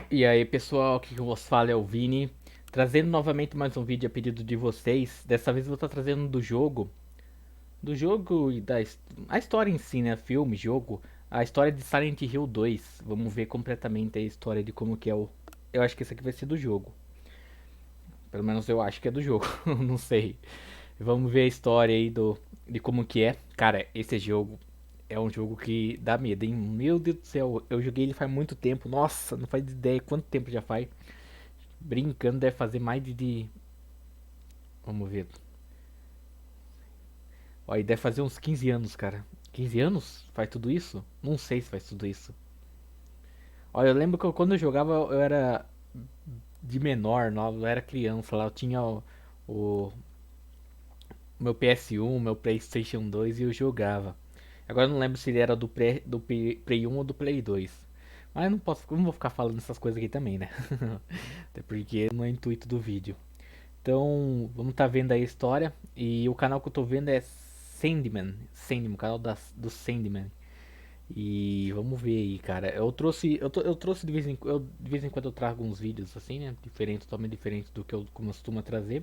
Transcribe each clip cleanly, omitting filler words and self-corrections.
E aí pessoal, aqui que eu vos falo é o Vini, trazendo novamente mais um vídeo a pedido de vocês. Dessa vez eu vou estar trazendo do jogo e a história em si, né? Filme, jogo, a história de Silent Hill 2. Vamos ver completamente a história de como que é o. Eu acho que esse aqui vai ser do jogo. Pelo menos eu acho que é do jogo, não sei. Vamos ver a história aí de como que é. Cara, esse jogo é um jogo que dá medo, hein? Meu Deus do céu, eu joguei ele faz muito tempo. Nossa, não faz ideia quanto tempo já faz. Brincando, deve fazer mais Vamos ver. Olha, deve fazer uns 15 anos, cara. 15 anos? Faz tudo isso? Não sei se faz tudo isso. Olha, eu lembro que quando eu jogava eu era de menor, não, eu era criança lá. Eu tinha o meu PS1, meu PlayStation 2 e eu jogava. Agora eu não lembro se ele era do Play 1 ou do Play 2. Mas eu não vou ficar falando essas coisas aqui também, né? Até porque não é intuito do vídeo. Então, vamos estar vendo aí a história. E o canal que eu tô vendo é Sandman, o canal do Sandman. E vamos ver aí, cara. Eu trouxe de vez em quando eu trago uns vídeos assim, né? Diferentes, totalmente diferentes do que eu costumo trazer.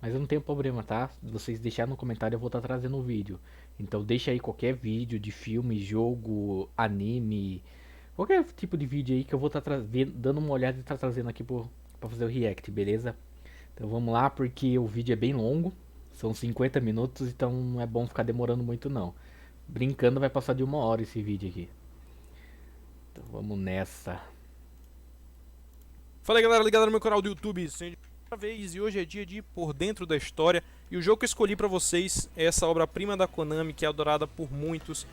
Mas eu não tenho problema, tá? Se vocês deixarem no comentário, eu vou estar trazendo um vídeo. Então, deixa aí qualquer vídeo de filme, jogo, anime, qualquer tipo de vídeo aí que eu vou estar dando uma olhada e estar trazendo aqui pra fazer o react, beleza? Então vamos lá, porque o vídeo é bem longo, são 50 minutos, então não é bom ficar demorando muito não. Brincando vai passar de 1 hora esse vídeo aqui. Então vamos nessa. Fala aí, galera, ligado no meu canal do YouTube, sendo primeira vez, e hoje é dia de ir por dentro da história. E o jogo que eu escolhi pra vocês é essa obra-prima da Konami, que é adorada por muitos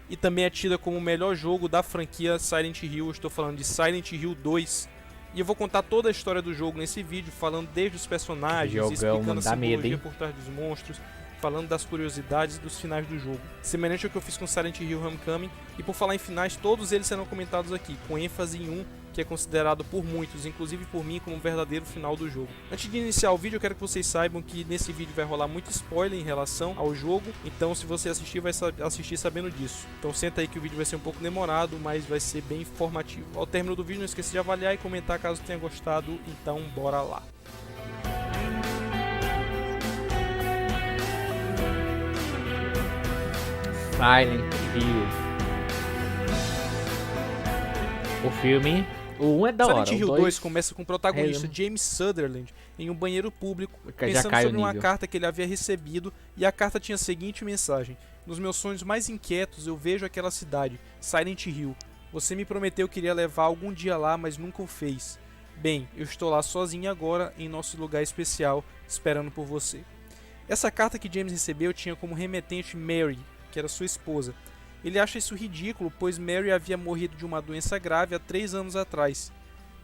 e também é tida como o melhor jogo da franquia Silent Hill. Eu estou falando de Silent Hill 2. E eu vou contar toda a história do jogo nesse vídeo, falando desde os personagens, Jogão, explicando não a dá medo, simbologia hein? por trás dos monstros, falando das curiosidades e dos finais do jogo. Semelhante ao que eu fiz com Silent Hill Homecoming, e por falar em finais, todos eles serão comentados aqui, com ênfase em um que é considerado por muitos, inclusive por mim, como o verdadeiro final do jogo. Antes de iniciar o vídeo, eu quero que vocês saibam que nesse vídeo vai rolar muito spoiler em relação ao jogo, então se você assistir, vai assistir sabendo disso. Então senta aí que o vídeo vai ser um pouco demorado, mas vai ser bem informativo. Ao término do vídeo, não esqueça de avaliar e comentar caso tenha gostado, então bora lá. Silent Hill. O filme. O 1 é da Silent hora, o Hill 2 2 começa com o protagonista é, James Sutherland em um banheiro público, já pensando cai o sobre uma nível. carta que ele havia recebido, e a carta tinha a seguinte mensagem: nos meus sonhos mais inquietos eu vejo aquela cidade, Silent Hill. Você me prometeu que iria levar algum dia lá, mas nunca o fez. Bem, eu estou lá sozinho agora, em nosso lugar especial, esperando por você. Essa carta que James recebeu tinha como remetente Mary, que era sua esposa. Ele acha isso ridículo, pois Mary havia morrido de uma doença grave há 3 anos atrás.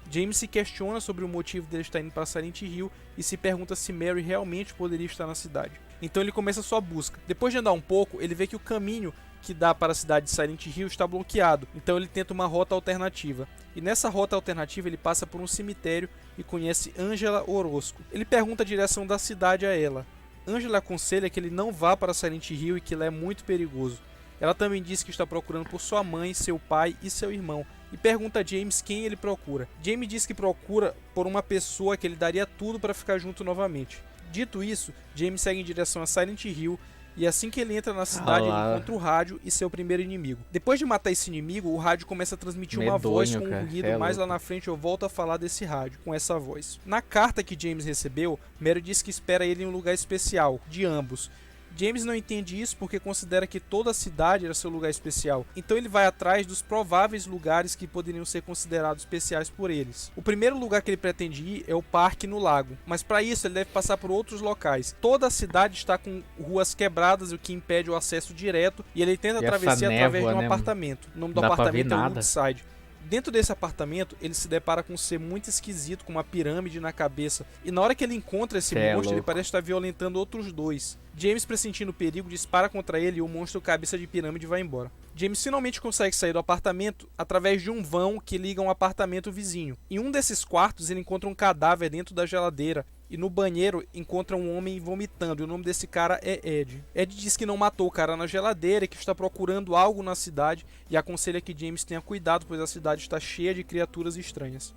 James se questiona sobre o motivo dele estar indo para Silent Hill e se pergunta se Mary realmente poderia estar na cidade. Então ele começa sua busca. Depois de andar um pouco, ele vê que o caminho que dá para a cidade de Silent Hill está bloqueado, então ele tenta uma rota alternativa. E nessa rota alternativa ele passa por um cemitério e conhece Angela Orozco. Ele pergunta a direção da cidade a ela. Angela aconselha que ele não vá para Silent Hill e que lá é muito perigoso. Ela também diz que está procurando por sua mãe, seu pai e seu irmão, e pergunta a James quem ele procura. James diz que procura por uma pessoa que ele daria tudo para ficar junto novamente. Dito isso, James segue em direção a Silent Hill, e assim que ele entra na cidade, ele encontra o rádio e seu primeiro inimigo. Depois de matar esse inimigo, o rádio começa a transmitir uma voz com um ruído. Mais lá na frente eu volto a falar desse rádio, com essa voz. Na carta que James recebeu, Mary diz que espera ele em um lugar especial, de ambos. James não entende isso porque considera que toda a cidade era seu lugar especial, então ele vai atrás dos prováveis lugares que poderiam ser considerados especiais por eles. O primeiro lugar que ele pretende ir é o parque no lago, mas para isso ele deve passar por outros locais. Toda a cidade está com ruas quebradas, o que impede o acesso direto, e ele tenta atravessar através de um apartamento. O nome do apartamento é Woodside. Dentro desse apartamento, ele se depara com um ser muito esquisito, com uma pirâmide na cabeça. E na hora que ele encontra esse monstro, ele parece estar violentando outros dois. James, pressentindo o perigo, dispara contra ele e o monstro cabeça de pirâmide vai embora. James finalmente consegue sair do apartamento através de um vão que liga a um apartamento vizinho. Em um desses quartos, ele encontra um cadáver dentro da geladeira. E no banheiro encontra um homem vomitando, e o nome desse cara é Ed. Ed diz que não matou o cara na geladeira e que está procurando algo na cidade, e aconselha que James tenha cuidado, pois a cidade está cheia de criaturas estranhas.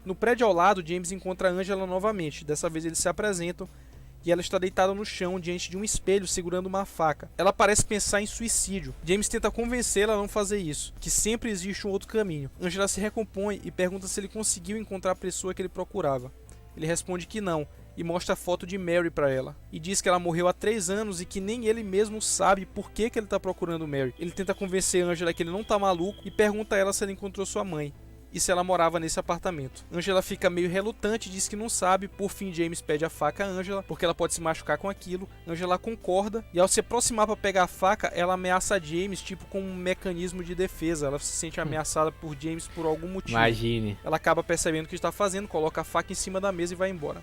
No prédio ao lado, James encontra a Angela novamente. Dessa vez eles se apresentam e ela está deitada no chão diante de um espelho segurando uma faca. Ela parece pensar em suicídio. James tenta convencê-la a não fazer isso, que sempre existe um outro caminho. Angela se recompõe e pergunta se ele conseguiu encontrar a pessoa que ele procurava. Ele responde que não, e mostra a foto de Mary para ela. E diz que ela morreu há 3 anos e que nem ele mesmo sabe por que ele está procurando Mary. Ele tenta convencer Angela que ele não está maluco e pergunta a ela se ela encontrou sua mãe e se ela morava nesse apartamento. Angela fica meio relutante e diz que não sabe. Por fim, James pede a faca a Angela, porque ela pode se machucar com aquilo. Angela concorda, e ao se aproximar para pegar a faca, ela ameaça James, tipo com um mecanismo de defesa. Ela se sente ameaçada por James por algum motivo. Imagine. Ela acaba percebendo o que está fazendo, coloca a faca em cima da mesa e vai embora.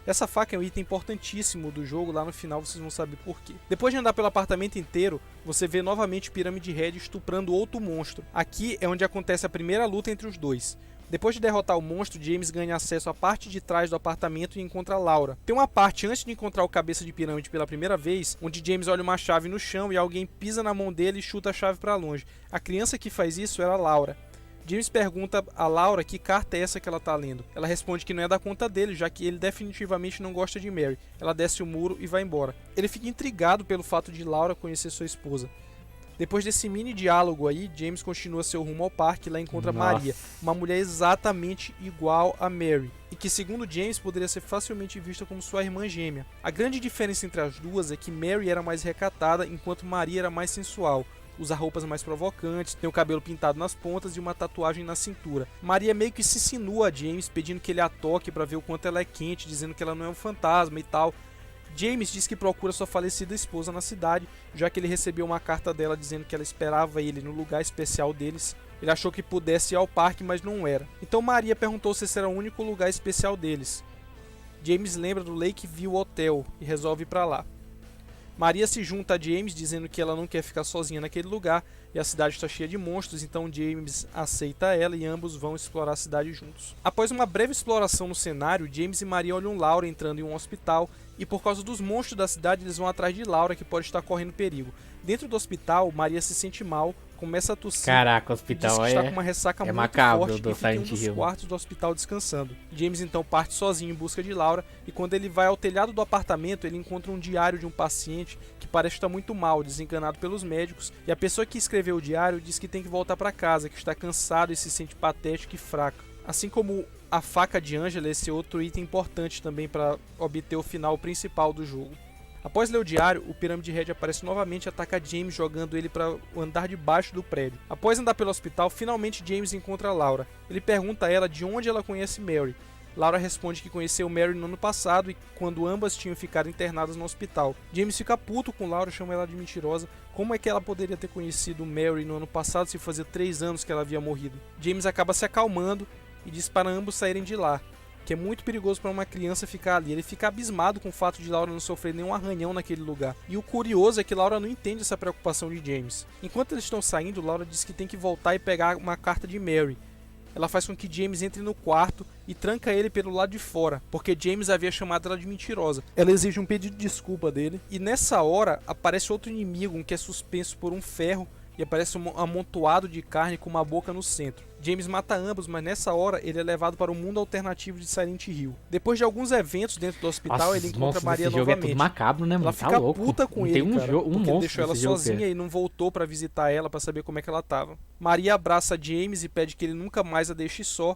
Essa faca é um item importantíssimo do jogo, lá no final vocês vão saber por quê. Depois de andar pelo apartamento inteiro, você vê novamente Pirâmide Red estuprando outro monstro. Aqui é onde acontece a primeira luta entre os dois. Depois de derrotar o monstro, James ganha acesso à parte de trás do apartamento e encontra Laura. Tem uma parte antes de encontrar o cabeça de pirâmide pela primeira vez, onde James olha uma chave no chão e alguém pisa na mão dele e chuta a chave para longe. A criança que faz isso era Laura. James pergunta a Laura que carta é essa que ela está lendo. Ela responde que não é da conta dele, já que ele definitivamente não gosta de Mary. Ela desce o muro e vai embora. Ele fica intrigado pelo fato de Laura conhecer sua esposa. Depois desse mini diálogo aí, James continua seu rumo ao parque e lá encontra Maria, uma mulher exatamente igual a Mary, e que segundo James poderia ser facilmente vista como sua irmã gêmea. A grande diferença entre as duas é que Mary era mais recatada, enquanto Maria era mais sensual. Usa roupas mais provocantes, tem o cabelo pintado nas pontas e uma tatuagem na cintura. Maria meio que se insinua a James, pedindo que ele a toque para ver o quanto ela é quente, dizendo que ela não é um fantasma e tal. James diz que procura sua falecida esposa na cidade, já que ele recebeu uma carta dela dizendo que ela esperava ele no lugar especial deles. Ele achou que pudesse ir ao parque, mas não era. Então Maria perguntou se esse era o único lugar especial deles. James lembra do Lakeview Hotel e resolve ir para lá. Maria se junta a James, dizendo que ela não quer ficar sozinha naquele lugar e a cidade está cheia de monstros, então James aceita ela e ambos vão explorar a cidade juntos. Após uma breve exploração no cenário, James e Maria olham Laura entrando em um hospital e por causa dos monstros da cidade eles vão atrás de Laura, que pode estar correndo perigo. Dentro do hospital, Maria se sente mal, começa a tossir. Caraca, o hospital está com uma ressaca muito macabro forte do e fica em um Silent dos Hill. quartos do hospital descansando. James então parte sozinho em busca de Laura e quando ele vai ao telhado do apartamento, ele encontra um diário de um paciente que parece estar muito mal, desenganado pelos médicos, e a pessoa que escreveu o diário diz que tem que voltar para casa, que está cansado e se sente patético e fraco. Assim como a faca de Angela, esse é outro item importante também para obter o final principal do jogo. Após ler o diário, o Pirâmide Red aparece novamente e ataca James, jogando ele para o andar de baixo do prédio. Após andar pelo hospital, finalmente James encontra Laura. Ele pergunta a ela de onde ela conhece Mary. Laura responde que conheceu Mary no ano passado e quando ambas tinham ficado internadas no hospital. James fica puto com Laura, chama ela de mentirosa. Como é que ela poderia ter conhecido Mary no ano passado se fazia 3 anos que ela havia morrido? James acaba se acalmando e diz para ambos saírem de lá, que é muito perigoso para uma criança ficar ali. Ele fica abismado com o fato de Laura não sofrer nenhum arranhão naquele lugar. E o curioso é que Laura não entende essa preocupação de James. Enquanto eles estão saindo, Laura diz que tem que voltar e pegar uma carta de Mary. Ela faz com que James entre no quarto e tranca ele pelo lado de fora, porque James havia chamado ela de mentirosa. Ela exige um pedido de desculpa dele, e nessa hora aparece outro inimigo, um que é suspenso por um ferro, e aparece um amontoado de carne com uma boca no centro. James mata ambos, mas nessa hora ele é levado para o mundo alternativo de Silent Hill. Depois de alguns eventos dentro do hospital, Nossa, ele encontra Maria esse jogo novamente. é tudo macabro, né, mano? Ela Tá fica louco. puta com Não ele, tem um cara, porque porque ele monstro deixou ela nesse jogo, sozinha cara. e não voltou para visitar ela para saber como é que ela tava. Maria abraça James e pede que ele nunca mais a deixe só.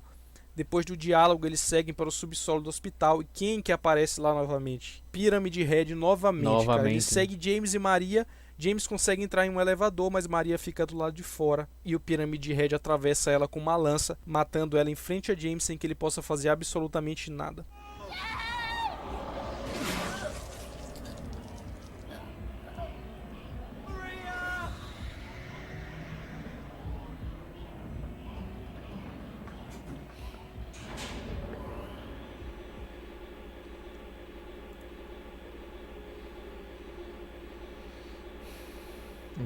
Depois do diálogo, eles seguem para o subsolo do hospital. E quem que aparece lá novamente? Pirâmide Red novamente. Cara. Ele segue James e Maria. James consegue entrar em um elevador, mas Maria fica do lado de fora. E o Pirâmide Red atravessa ela com uma lança, matando ela em frente a James sem que ele possa fazer absolutamente nada.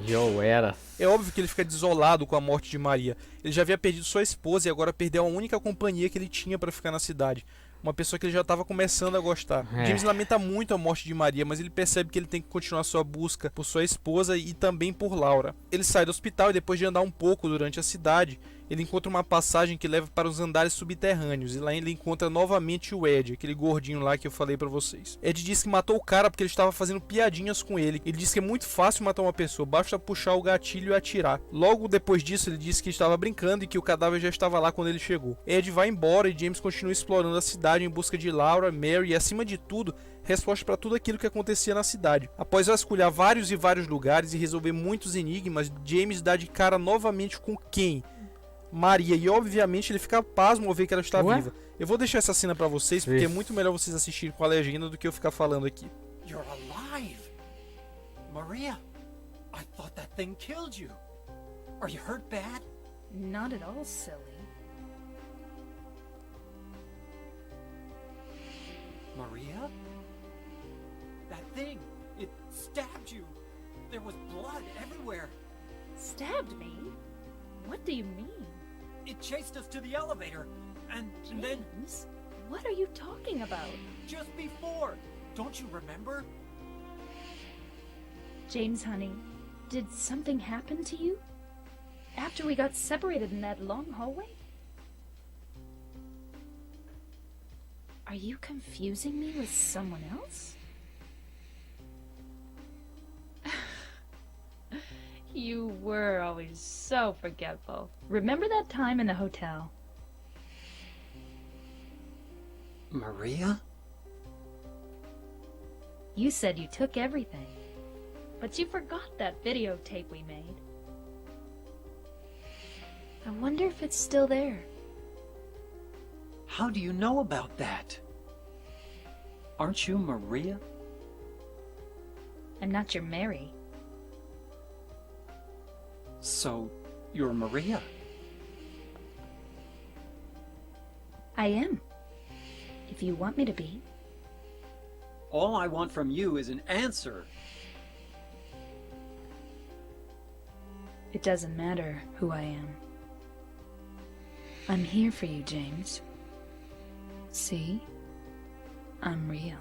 Eu era. É óbvio que ele fica desolado com a morte de Maria. Ele já havia perdido sua esposa e agora perdeu a única companhia que ele tinha para ficar na cidade. Uma pessoa que ele já estava começando a gostar. James lamenta muito a morte de Maria, mas ele percebe que ele tem que continuar sua busca por sua esposa e também por Laura. Ele sai do hospital e depois de andar um pouco durante a cidade, ele encontra uma passagem que leva para os andares subterrâneos, e lá ele encontra novamente o Ed, aquele gordinho lá que eu falei pra vocês. Ed diz que matou o cara porque ele estava fazendo piadinhas com ele. Ele diz que é muito fácil matar uma pessoa, basta puxar o gatilho e atirar. Logo depois disso, ele disse que estava brincando e que o cadáver já estava lá quando ele chegou. Ed vai embora e James continua explorando a cidade em busca de Laura, Mary e, acima de tudo, resposta para tudo aquilo que acontecia na cidade. Após vasculhar vários lugares e resolver muitos enigmas, James dá de cara novamente com quem? Maria, e obviamente ele fica pasmo ao ver que ela está viva. Eu vou deixar essa cena pra vocês, porque é muito melhor vocês assistirem com a legenda do que eu ficar falando aqui. You're alive! Maria, I thought that thing killed you. Are you hurt bad? Not at all, silly. Maria? That thing, it stabbed you. There was blood everywhere. Stabbed me? What do you mean? It chased us to the elevator, and then James, what are you talking about? just before, don't you remember? James, honey, did something happen to you? After we got separated in that long hallway? Are you confusing me with someone else? You were always so forgetful. Remember that time in the hotel? Maria? You said you took everything, but you forgot that videotape we made. I wonder if it's still there. How do you know about that? Aren't you Maria? I'm not your Mary. So, you're Maria? I am. If you want me to be. All I want from you is an answer. It doesn't matter who I am. I'm here for you, James. See? I'm real.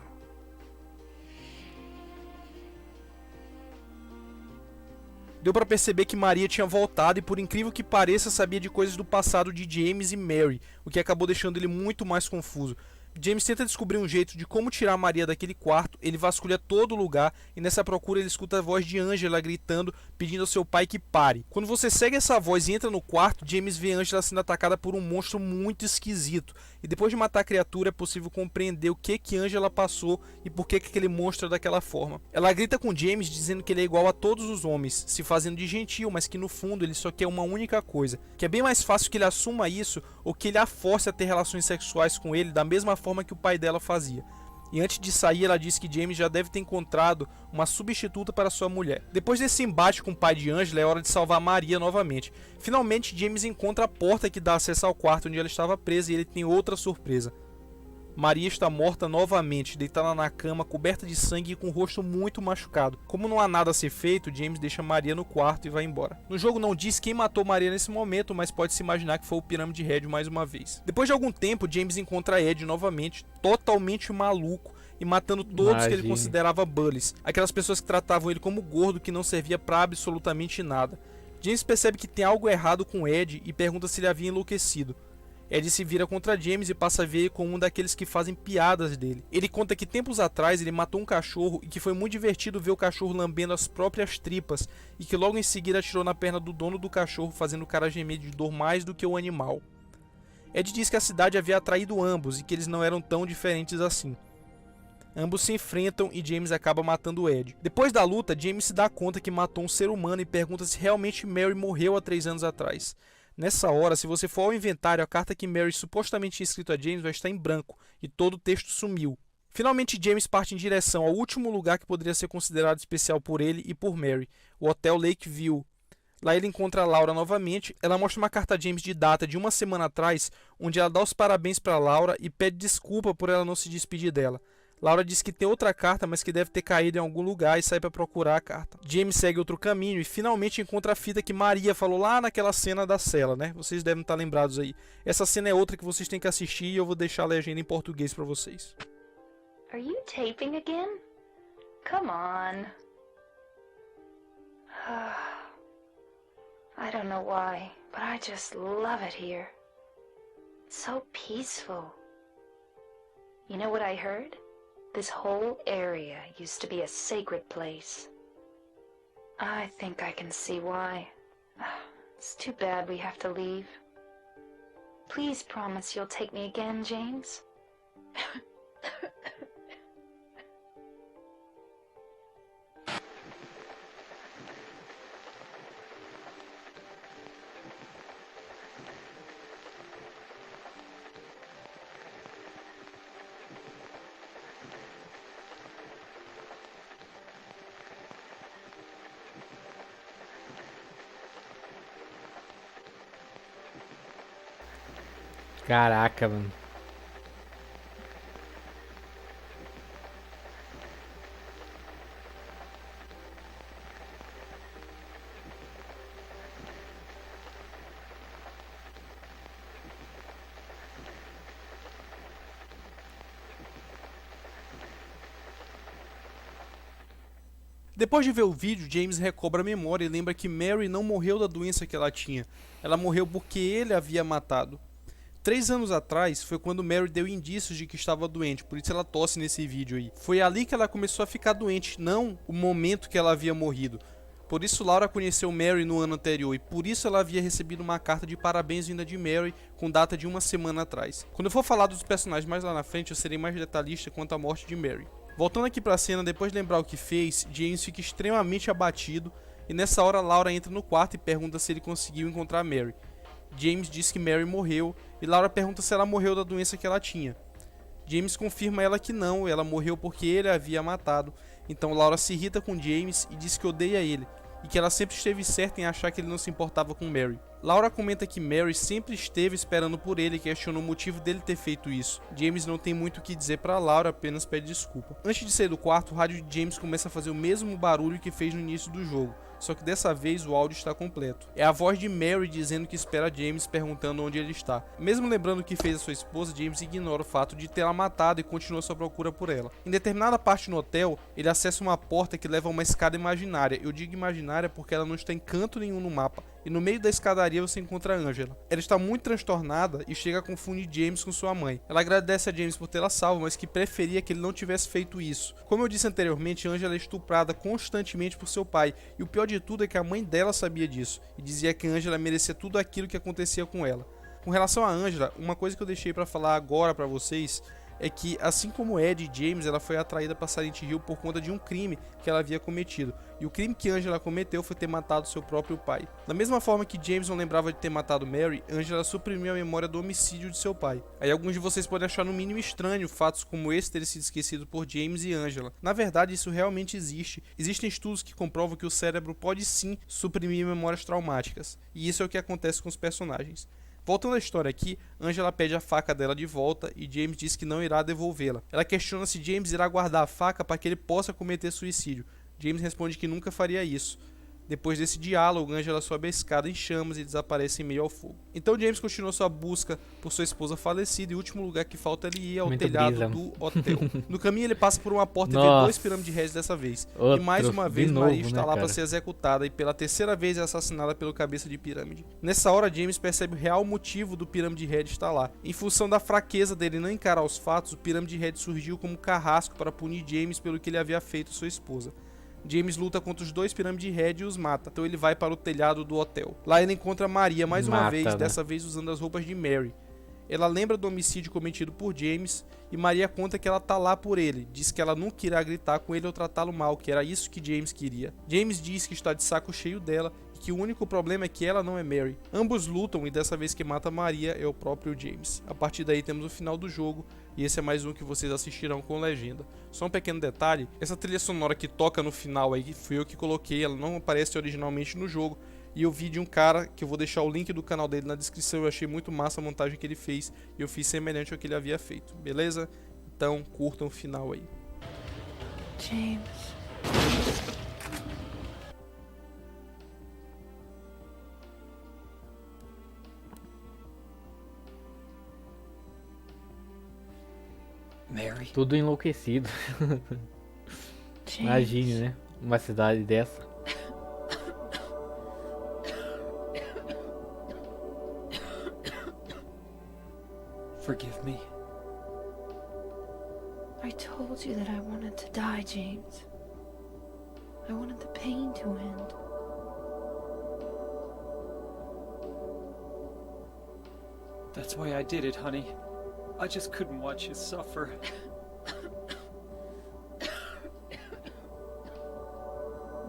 Deu pra perceber que Maria tinha voltado e, por incrível que pareça, sabia de coisas do passado de James e Mary, o que acabou deixando ele muito mais confuso. James tenta descobrir um jeito de como tirar Maria daquele quarto, ele vasculha todo lugar e nessa procura ele escuta a voz de Angela gritando, pedindo ao seu pai que pare. Quando você segue essa voz e entra no quarto, James vê Angela sendo atacada por um monstro muito esquisito. E depois de matar a criatura é possível compreender o que Angela passou e por que aquele monstro é daquela forma. Ela grita com James dizendo que ele é igual a todos os homens, se fazendo de gentil, mas que no fundo ele só quer uma única coisa, que é bem mais fácil que ele assuma isso ou que ele a force a ter relações sexuais com ele da mesma forma que o pai dela fazia. E antes de sair, ela diz que James já deve ter encontrado uma substituta para sua mulher. Depois desse embate com o pai de Angela, é hora de salvar Maria novamente. Finalmente, James encontra a porta que dá acesso ao quarto onde ela estava presa e ele tem outra surpresa. Maria está morta novamente, deitada na cama, coberta de sangue e com o rosto muito machucado. Como não há nada a ser feito, James deixa Maria no quarto e vai embora. No jogo não diz quem matou Maria nesse momento, mas pode-se imaginar que foi o Pirâmide Red mais uma vez. Depois de algum tempo, James encontra Ed novamente, totalmente maluco, e matando todos que ele considerava bullies, aquelas pessoas que tratavam ele como gordo que não servia para absolutamente nada. James percebe que tem algo errado com Ed e pergunta se ele havia enlouquecido. Ed se vira contra James e passa a ver ele como um daqueles que fazem piadas dele. Ele conta que tempos atrás ele matou um cachorro e que foi muito divertido ver o cachorro lambendo as próprias tripas e que logo em seguida atirou na perna do dono do cachorro, fazendo o cara gemer de dor mais do que o animal. Ed diz que a cidade havia atraído ambos e que eles não eram tão diferentes assim. Ambos se enfrentam e James acaba matando Ed. Depois da luta, James se dá conta que matou um ser humano e pergunta se realmente Mary morreu há 3 anos atrás. Nessa hora, se você for ao inventário, a carta que Mary supostamente tinha escrito a James vai estar em branco e todo o texto sumiu. Finalmente, James parte em direção ao último lugar que poderia ser considerado especial por ele e por Mary, o Hotel Lakeview. Lá ele encontra a Laura novamente. Ela mostra uma carta a James de data de 1 semana atrás, onde ela dá os parabéns para Laura e pede desculpa por ela não se despedir dela. Laura diz que tem outra carta, mas que deve ter caído em algum lugar e sai para procurar a carta. James segue outro caminho e finalmente encontra a fita que Maria falou lá naquela cena da cela, né? Vocês devem estar lembrados aí. Essa cena é outra que vocês têm que assistir e eu vou deixar a legenda em português para vocês. Are you taping again? Come on. I don't know why, but I just love it here. It's so peaceful. You know what I heard? This whole area used to be a sacred place. I think I can see why. It's too bad we have to leave. Please promise you'll take me again, James. Caraca, mano. Depois de ver o vídeo, James recobra a memória e lembra que Mary não morreu da doença que ela tinha. Ela morreu porque ele a havia matado. 3 anos atrás foi quando Mary deu indícios de que estava doente, por isso ela tosse nesse vídeo aí. Foi ali que ela começou a ficar doente, não o momento que ela havia morrido. Por isso Laura conheceu Mary no ano anterior e por isso ela havia recebido uma carta de parabéns vinda de Mary com data de 1 semana atrás. Quando eu for falar dos personagens mais lá na frente, eu serei mais detalhista quanto à morte de Mary. Voltando aqui pra cena, depois de lembrar o que fez, James fica extremamente abatido e nessa hora Laura entra no quarto e pergunta se ele conseguiu encontrar Mary. James diz que Mary morreu e Laura pergunta se ela morreu da doença que ela tinha. James confirma a ela que não, ela morreu porque ele a havia matado. Então Laura se irrita com James e diz que odeia ele e que ela sempre esteve certa em achar que ele não se importava com Mary. Laura comenta que Mary sempre esteve esperando por ele e questiona o motivo dele ter feito isso. James não tem muito o que dizer pra Laura, apenas pede desculpa. Antes de sair do quarto, o rádio de James começa a fazer o mesmo barulho que fez no início do jogo, só que dessa vez o áudio está completo. É a voz de Mary dizendo que espera James, perguntando onde ele está. Mesmo lembrando o que fez a sua esposa, James ignora o fato de tê-la matado e continua sua procura por ela. Em determinada parte no hotel, ele acessa uma porta que leva a uma escada imaginária. Eu digo imaginária porque ela não está em canto nenhum no mapa. E no meio da escadaria você encontra a Angela. Ela está muito transtornada e chega a confundir James com sua mãe. Ela agradece a James por tê-la salvo, mas que preferia que ele não tivesse feito isso. Como eu disse anteriormente, Angela é estuprada constantemente por seu pai, e o pior de tudo é que a mãe dela sabia disso, e dizia que Angela merecia tudo aquilo que acontecia com ela. Com relação a Angela, uma coisa que eu deixei pra falar agora pra vocês é que, assim como Ed e James, ela foi atraída para Silent Hill por conta de um crime que ela havia cometido. E o crime que Angela cometeu foi ter matado seu próprio pai. Da mesma forma que James não lembrava de ter matado Mary, Angela suprimiu a memória do homicídio de seu pai. Aí alguns de vocês podem achar no mínimo estranho fatos como esse terem sido esquecido por James e Angela. Na verdade, isso realmente existe. Existem estudos que comprovam que o cérebro pode sim suprimir memórias traumáticas. E isso é o que acontece com os personagens. Voltando à história aqui, Angela pede a faca dela de volta e James diz que não irá devolvê-la. Ela questiona se James irá guardar a faca para que ele possa cometer suicídio. James responde que nunca faria isso. Depois desse diálogo, Angela sobe a escada em chamas e desaparece em meio ao fogo. Então James continua sua busca por sua esposa falecida e o último lugar que falta ele ir é o telhado do hotel. No caminho ele passa por uma porta e vê 2 pirâmides de Red dessa vez. E mais uma vez Maria está lá para ser executada e pela terceira vez é assassinada pelo cabeça de pirâmide. Nessa hora James percebe o real motivo do Pirâmide Red estar lá. Em função da fraqueza dele não encarar os fatos, o Pirâmide Red surgiu como carrasco para punir James pelo que ele havia feito à sua esposa. James luta contra os 2 Pirâmide Red e os mata, então ele vai para o telhado do hotel. Lá ele encontra Maria mais uma vez, dessa vez usando as roupas de Mary. Ela lembra do homicídio cometido por James e Maria conta que ela tá lá por ele. Diz que ela nunca irá gritar com ele ou tratá-lo mal, que era isso que James queria. James diz que está de saco cheio dela e que o único problema é que ela não é Mary. Ambos lutam e dessa vez quem mata Maria é o próprio James. A partir daí temos o final do jogo e esse é mais um que vocês assistirão com legenda. Só um pequeno detalhe, essa trilha sonora que toca no final aí fui eu que coloquei, ela não aparece originalmente no jogo. E eu vi de um cara, que eu vou deixar o link do canal dele na descrição, eu achei muito massa a montagem que ele fez e eu fiz semelhante ao que ele havia feito, beleza? Então curtam o final aí. James. Mary, Tudo enlouquecido. Imagine, né? Uma cidade dessa. forgive me? I told you that I wanted to die, James. I wanted the pain to end. That's why I did it, honey. I just couldn't watch you suffer.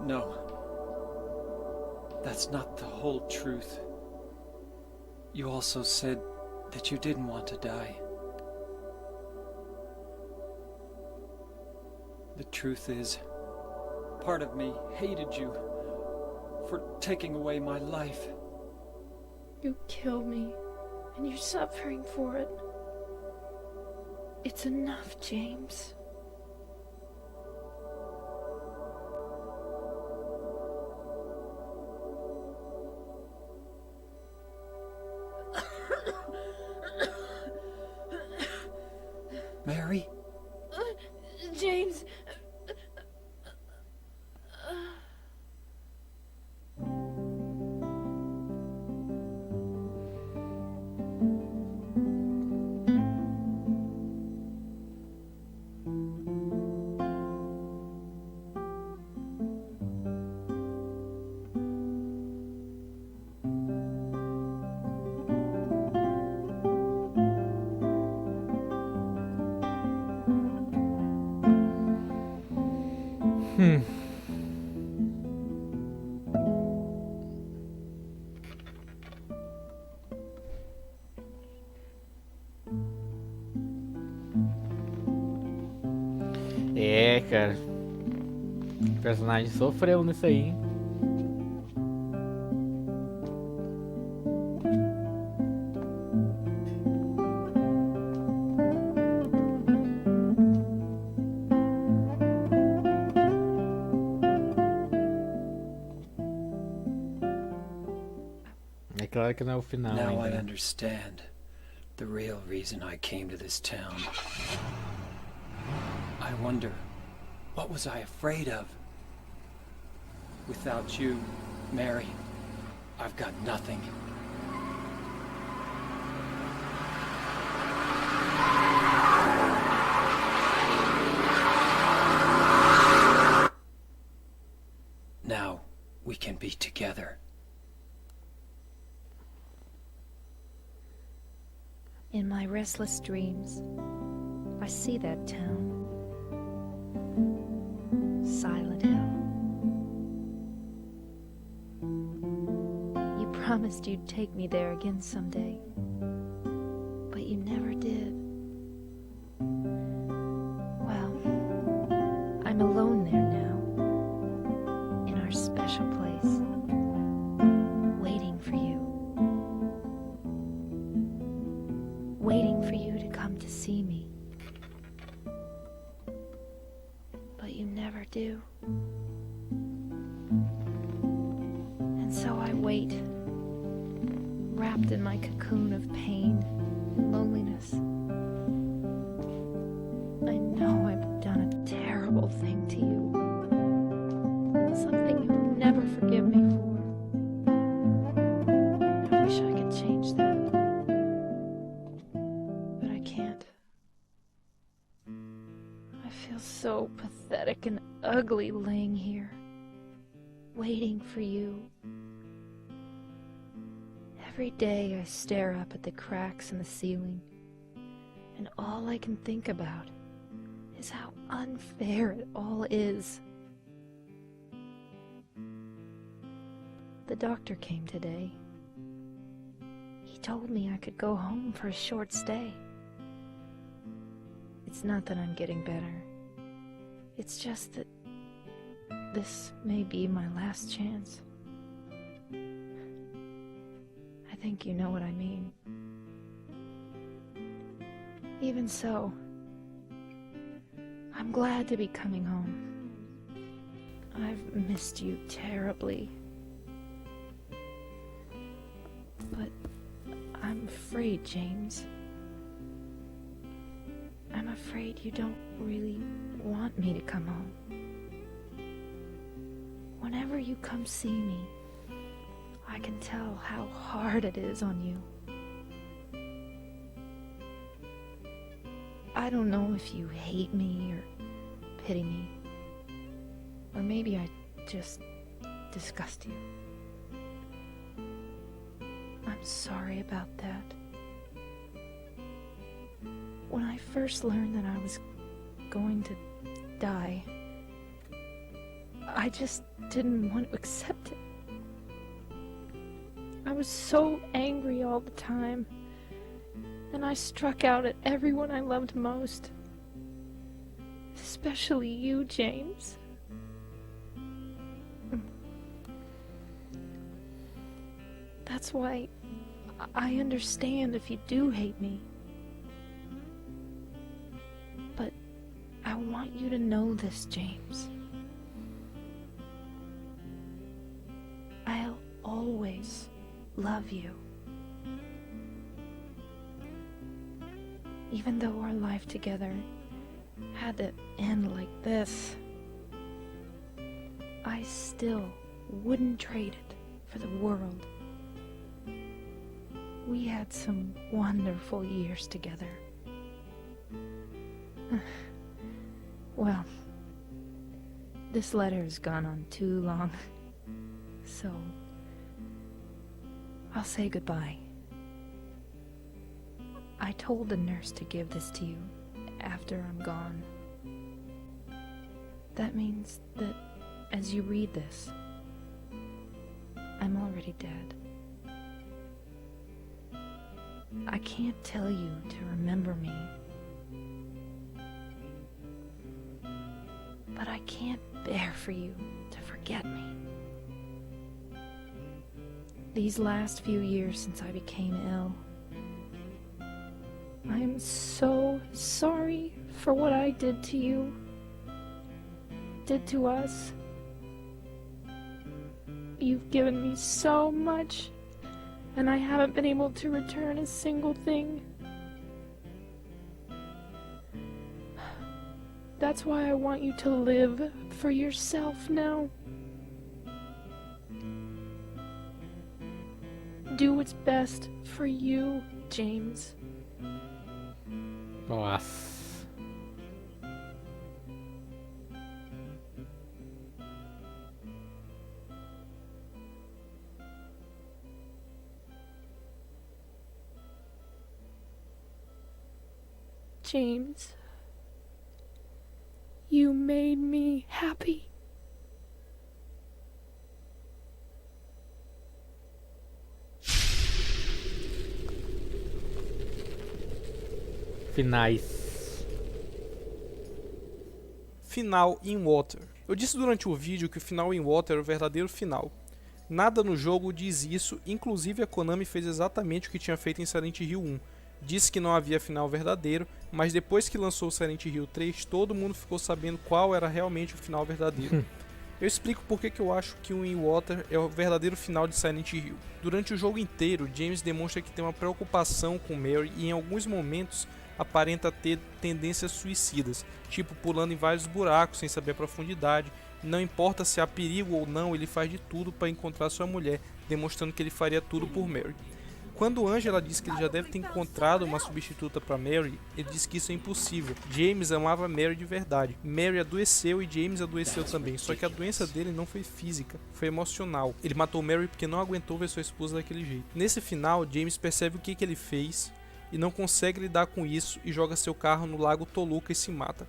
No. That's not the whole truth. You also said that you didn't want to die. The truth is, part of me hated you for taking away my life. You killed me, and you're suffering for it. It's enough, James. Mary? James. É, cara. O personagem sofreu nisso aí, hein? É claro que não é o final Now I ainda. understand the real reason I came to this town. I wonder, what was I afraid of? Without you, Mary, I've got nothing. Now we can be together. In my restless dreams, I see that town. Silent Hill. You promised you'd take me there again someday, but you never did. Well, I'm alone there now, in our special place, waiting for you. Waiting for you to come to see me. But you never do. And so I wait, wrapped in my cocoon of pain and loneliness. I know I've done a terrible thing to you. Something you'll never forgive me for. I wish I could change that. But I can't. I feel so pathetic and ugly laying here, waiting for you. Every day I stare up at the cracks in the ceiling, and all I can think about is how unfair it all is. The doctor came today. He told me I could go home for a short stay. It's not that I'm getting better. It's just that this may be my last chance. I think you know what I mean. Even so, I'm glad to be coming home. I've missed you terribly. But I'm afraid, James. I'm afraid you don't really want me to come home. Whenever you come see me, I can tell how hard it is on you. I don't know if you hate me or pity me. Or maybe I just disgust you. I'm sorry about that. When I first learned that I was going to die, I just didn't want to accept it. I was so angry all the time, and I struck out at everyone I loved most. Especially you, James. That's why I understand if you do hate me. But I want you to know this, James. I'll always love you. Even though our life together had to end like this, I still wouldn't trade it for the world. We had some wonderful years together. Well, this letter has gone on too long, so I'll say goodbye. I told the nurse to give this to you after I'm gone. That means that as you read this, I'm already dead. I can't tell you to remember me, but I can't bear for you to forget me. These last few years since I became ill, I am so sorry for what I did to you, did to us. You've given me so much, and I haven't been able to return a single thing. That's why I want you to live for yourself now. Do what's best for you, James. Nossa. James, you made me happy. Finais. Final in Water. Eu disse durante o vídeo que o final in Water era o verdadeiro final. Nada no jogo diz isso, inclusive a Konami fez exatamente o que tinha feito em Silent Hill 1. Disse que não havia final verdadeiro, mas depois que lançou o Silent Hill 3, todo mundo ficou sabendo qual era realmente o final verdadeiro. Eu explico por que eu acho que o In Water é o verdadeiro final de Silent Hill. Durante o jogo inteiro, James demonstra que tem uma preocupação com Mary e em alguns momentos aparenta ter tendências suicidas, tipo pulando em vários buracos sem saber a profundidade. Não importa se há perigo ou não, ele faz de tudo para encontrar sua mulher, demonstrando que ele faria tudo por Mary. Quando Angela diz que ele já deve ter encontrado uma substituta para Mary, ele diz que isso é impossível. James amava Mary de verdade. Mary adoeceu e James adoeceu também, só que a doença dele não foi física, foi emocional. Ele matou Mary porque não aguentou ver sua esposa daquele jeito. Nesse final, James percebe o que ele fez e não consegue lidar com isso e joga seu carro no lago Toluca e se mata.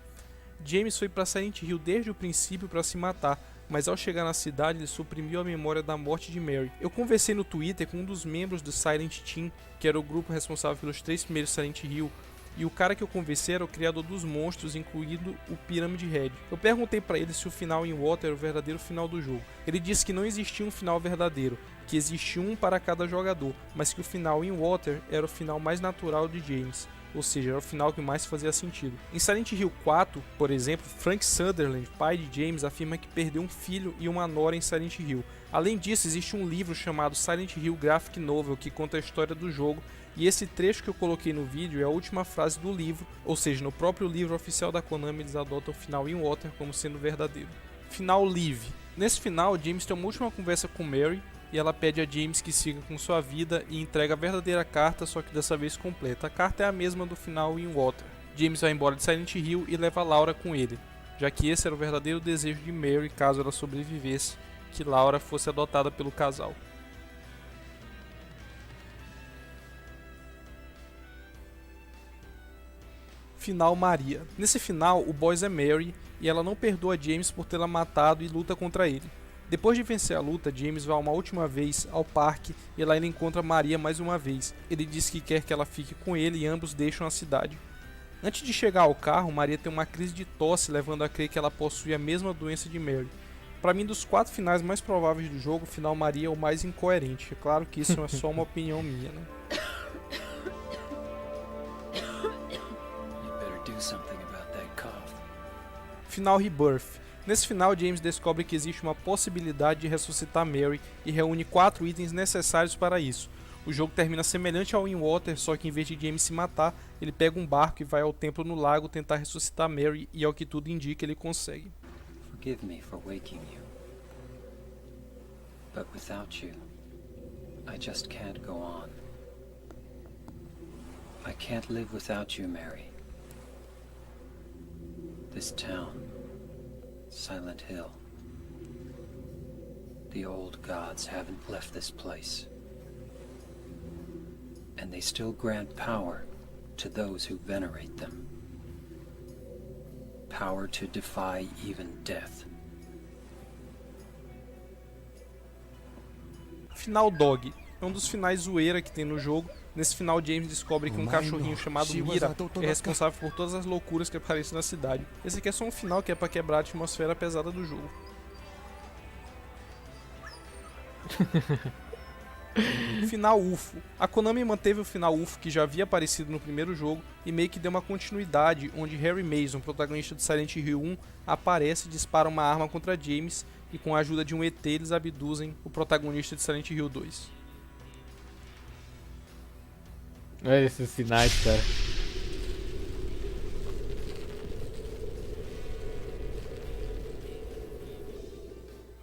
James foi para Silent Hill desde o princípio para se matar, mas ao chegar na cidade ele suprimiu a memória da morte de Mary. Eu conversei no Twitter com um dos membros do Silent Team, que era o grupo responsável pelos 3 primeiros Silent Hill, e o cara que eu conversei era o criador dos monstros, incluindo o Pyramid Head. Eu perguntei para ele se o final in Water era o verdadeiro final do jogo. Ele disse que não existia um final verdadeiro, que existia um para cada jogador, mas que o final in Water era o final mais natural de James. Ou seja, era o final que mais fazia sentido. Em Silent Hill 4, por exemplo, Frank Sutherland, pai de James, afirma que perdeu um filho e uma nora em Silent Hill. Além disso, existe um livro chamado Silent Hill Graphic Novel que conta a história do jogo, e esse trecho que eu coloquei no vídeo é a última frase do livro, ou seja, no próprio livro oficial da Konami eles adotam o final in Water como sendo verdadeiro. Final Live. Nesse final, James tem uma última conversa com Mary, e ela pede a James que siga com sua vida e entrega a verdadeira carta, só que dessa vez completa. A carta é a mesma do final in Water. James vai embora de Silent Hill e leva Laura com ele, já que esse era o verdadeiro desejo de Mary caso ela sobrevivesse, que Laura fosse adotada pelo casal. Final Maria. Nesse final, o boss é Mary e ela não perdoa James por tê-la matado e luta contra ele. Depois de vencer a luta, James vai uma última vez ao parque e lá ele encontra Maria mais uma vez. Ele diz que quer que ela fique com ele e ambos deixam a cidade. Antes de chegar ao carro, Maria tem uma crise de tosse, levando a crer que ela possui a mesma doença de Mary. Para mim, dos 4 finais mais prováveis do jogo, o final Maria é o mais incoerente. É claro que isso é só uma opinião minha, né? Final Rebirth. Nesse final, James descobre que existe uma possibilidade de ressuscitar Mary e reúne 4 itens necessários para isso. O jogo termina semelhante ao In Water, só que em vez de James se matar, ele pega um barco e vai ao templo no lago tentar ressuscitar Mary e, ao que tudo indica, ele consegue. Forgive me for waking you. But without you, I just can't go on. I can't live without you, Mary. This town, Silent Hill. The old gods haven't left this place. And they still grant power to those who venerate them. Power to defy even death. Final Dog. É um dos finais zoeira que tem no jogo. Nesse final, James descobre que um cachorrinho chamado Mira é responsável por todas as loucuras que aparecem na cidade. Esse aqui é só um final que é pra quebrar a atmosfera pesada do jogo. Final UFO. A Konami manteve o final UFO que já havia aparecido no primeiro jogo e meio que deu uma continuidade, onde Harry Mason, protagonista de Silent Hill 1, aparece e dispara uma arma contra James e com a ajuda de um ET eles abduzem o protagonista de Silent Hill 2. Olha esses sinais, cara.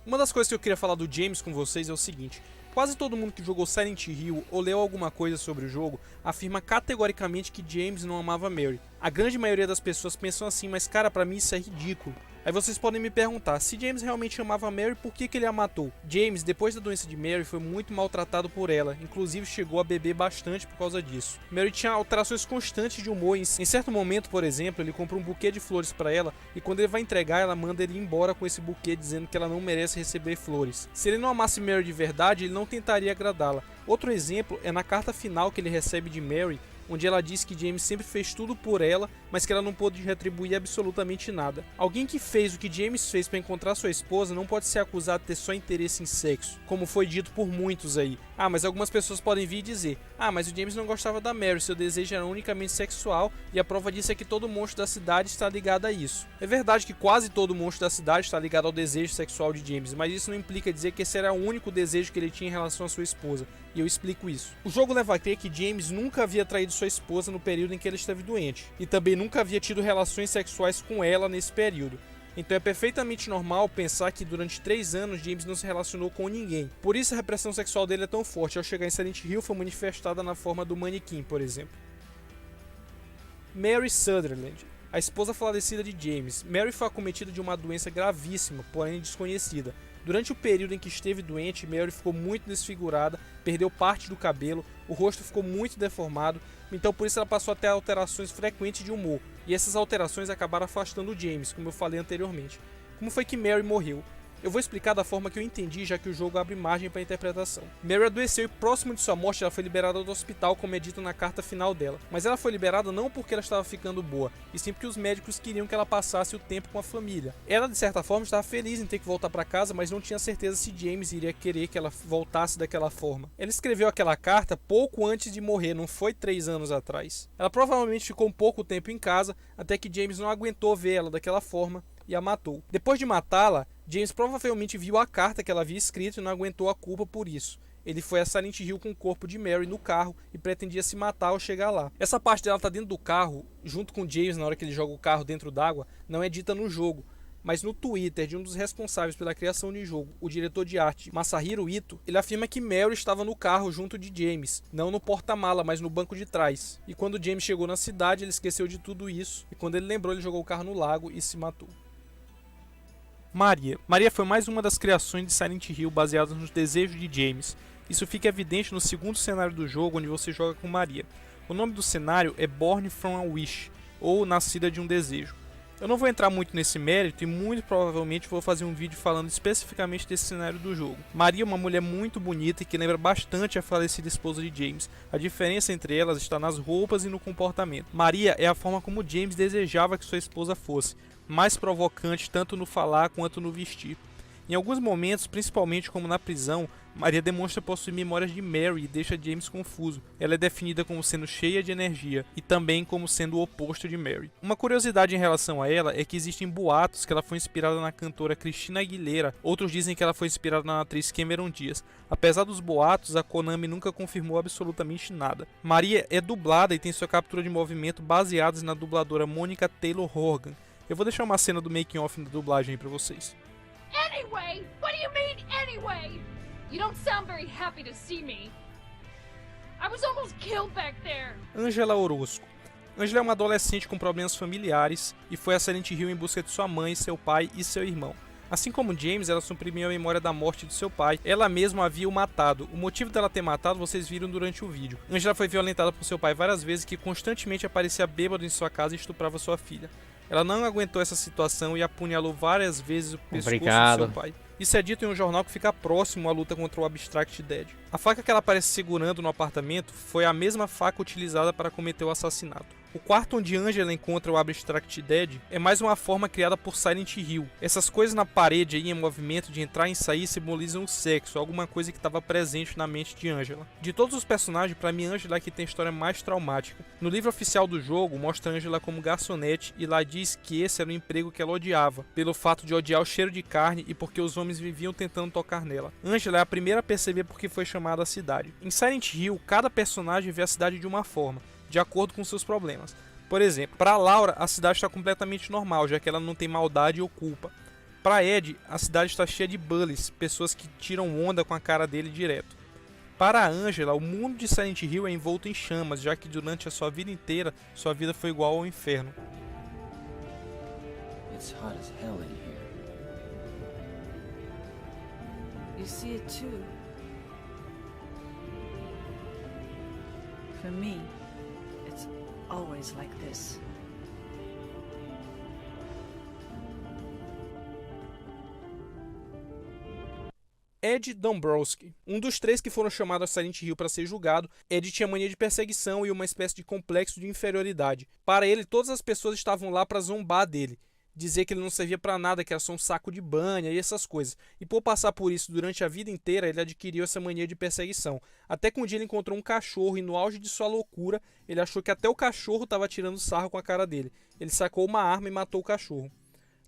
Uma das coisas que eu queria falar do James com vocês é o seguinte: quase todo mundo que jogou Silent Hill ou leu alguma coisa sobre o jogo afirma categoricamente que James não amava Mary. A grande maioria das pessoas pensam assim, mas cara, pra mim isso é ridículo. Aí vocês podem me perguntar, se James realmente amava Mary, por que ele a matou? James, depois da doença de Mary, foi muito maltratado por ela, inclusive chegou a beber bastante por causa disso. Mary tinha alterações constantes de humor, em certo momento, por exemplo, ele compra um buquê de flores pra ela, e quando ele vai entregar, ela manda ele ir embora com esse buquê, dizendo que ela não merece receber flores. Se ele não amasse Mary de verdade, ele não tentaria agradá-la. Outro exemplo é na carta final que ele recebe de Mary, onde ela diz que James sempre fez tudo por ela, mas que ela não pôde retribuir absolutamente nada. Alguém que fez o que James fez para encontrar sua esposa não pode ser acusado de ter só interesse em sexo, como foi dito por muitos aí. Mas algumas pessoas podem vir e dizer, mas o James não gostava da Mary, seu desejo era unicamente sexual, e a prova disso é que todo monstro da cidade está ligado a isso. É verdade que quase todo monstro da cidade está ligado ao desejo sexual de James, mas isso não implica dizer que esse era o único desejo que ele tinha em relação à sua esposa, e eu explico isso. O jogo leva a crer que James nunca havia traído sua esposa no período em que ele esteve doente, e também nunca havia tido relações sexuais com ela nesse período. Então é perfeitamente normal pensar que durante 3 anos James não se relacionou com ninguém. Por isso a repressão sexual dele é tão forte. Ao chegar em Silent Hill foi manifestada na forma do manequim, por exemplo. Mary Sutherland, a esposa falecida de James. Mary foi acometida de uma doença gravíssima, porém desconhecida. Durante o período em que esteve doente, Mary ficou muito desfigurada, perdeu parte do cabelo, o rosto ficou muito deformado, então por isso ela passou a ter alterações frequentes de humor, e essas alterações acabaram afastando o James, como eu falei anteriormente. Como foi que Mary morreu? Eu vou explicar da forma que eu entendi, já que o jogo abre margem para interpretação. Mary adoeceu e próximo de sua morte ela foi liberada do hospital, como é dito na carta final dela. Mas ela foi liberada não porque ela estava ficando boa, e sim porque os médicos queriam que ela passasse o tempo com a família. Ela, de certa forma, estava feliz em ter que voltar para casa, mas não tinha certeza se James iria querer que ela voltasse daquela forma. Ela escreveu aquela carta pouco antes de morrer, não foi 3 anos atrás. Ela provavelmente ficou um pouco tempo em casa, até que James não aguentou ver ela daquela forma e a matou. Depois de matá-la, James provavelmente viu a carta que ela havia escrito e não aguentou a culpa por isso. Ele foi a Silent Hill com o corpo de Mary no carro e pretendia se matar ao chegar lá. Essa parte dela tá dentro do carro, junto com James na hora que ele joga o carro dentro d'água, não é dita no jogo. mas no Twitter de um dos responsáveis pela criação do jogo, o diretor de arte Masahiro Ito, ele afirma que Mary estava no carro junto de James, não no porta-mala, mas no banco de trás. E quando James chegou na cidade, ele esqueceu de tudo isso, e quando ele lembrou, ele jogou o carro no lago e se matou. Maria. Maria foi mais uma das criações de Silent Hill baseadas nos desejos de James. Isso fica evidente no segundo cenário do jogo, onde você joga com Maria. O nome do cenário é Born from a Wish, ou Nascida de um Desejo. Eu não vou entrar muito nesse mérito e muito provavelmente vou fazer um vídeo falando especificamente desse cenário do jogo. Maria é uma mulher muito bonita e que lembra bastante a falecida esposa de James. A diferença entre elas está nas roupas e no comportamento. Maria é a forma como James desejava que sua esposa fosse, mais provocante tanto no falar quanto no vestir. Em alguns momentos, principalmente como na prisão, Maria demonstra possuir memórias de Mary e deixa James confuso. Ela é definida como sendo cheia de energia e também como sendo o oposto de Mary. Uma curiosidade em relação a ela é que existem boatos que ela foi inspirada na cantora Christina Aguilera, outros dizem que ela foi inspirada na atriz Cameron Diaz. Apesar dos boatos, a Konami nunca confirmou absolutamente nada. Maria é dublada e tem sua captura de movimento baseadas na dubladora Monica Taylor Horgan. Eu vou deixar uma cena do making of da dublagem aí pra vocês. Anyway? What do you mean, anyway? You don't sound very happy to see me. I was almost killed back there. Angela Orozco. Angela é uma adolescente com problemas familiares e foi a Silent Hill em busca de sua mãe, seu pai e seu irmão. Assim como James, ela suprimiu a memória da morte de seu pai. Ela mesma havia o matado. O motivo dela ter matado vocês viram durante o vídeo. Angela foi violentada por seu pai várias vezes, que constantemente aparecia bêbado em sua casa e estuprava sua filha. Ela não aguentou essa situação e apunhalou várias vezes o pescoço de seu pai. Isso é dito em um jornal que fica próximo à luta contra o Abstract Dead. A faca que ela aparece segurando no apartamento foi a mesma faca utilizada para cometer o assassinato. O quarto onde Angela encontra o Abstract Dead é mais uma forma criada por Silent Hill. Essas coisas na parede aí em movimento de entrar e sair simbolizam o sexo, alguma coisa que estava presente na mente de Angela. De todos os personagens, para mim Angela é que tem a história mais traumática. No livro oficial do jogo, mostra Angela como garçonete e lá diz que esse era o emprego que ela odiava, pelo fato de odiar o cheiro de carne e porque os homens viviam tentando tocar nela. Angela é a primeira a perceber por que foi chamada a cidade. Em Silent Hill, cada personagem vê a cidade de uma forma, de acordo com seus problemas. Por exemplo, para Laura, a cidade está completamente normal, já que ela não tem maldade ou culpa. Para Ed, a cidade está cheia de bullies, pessoas que tiram onda com a cara dele direto. Para a Angela, o mundo de Silent Hill é envolto em chamas, já que durante a sua vida inteira, sua vida foi igual ao inferno. It's hot as hell in here. You see it too. For me, it's always like this. Ed Dombrowski, um dos 3 que foram chamados a Silent Hill para ser julgado. Ed tinha mania de perseguição e uma espécie de complexo de inferioridade. Para ele, todas as pessoas estavam lá para zombar dele, dizer que ele não servia para nada, que era só um saco de banha e essas coisas. E por passar por isso durante a vida inteira, ele adquiriu essa mania de perseguição. Até que um dia ele encontrou um cachorro e no auge de sua loucura, ele achou que até o cachorro estava tirando sarro com a cara dele. Ele sacou uma arma e matou o cachorro.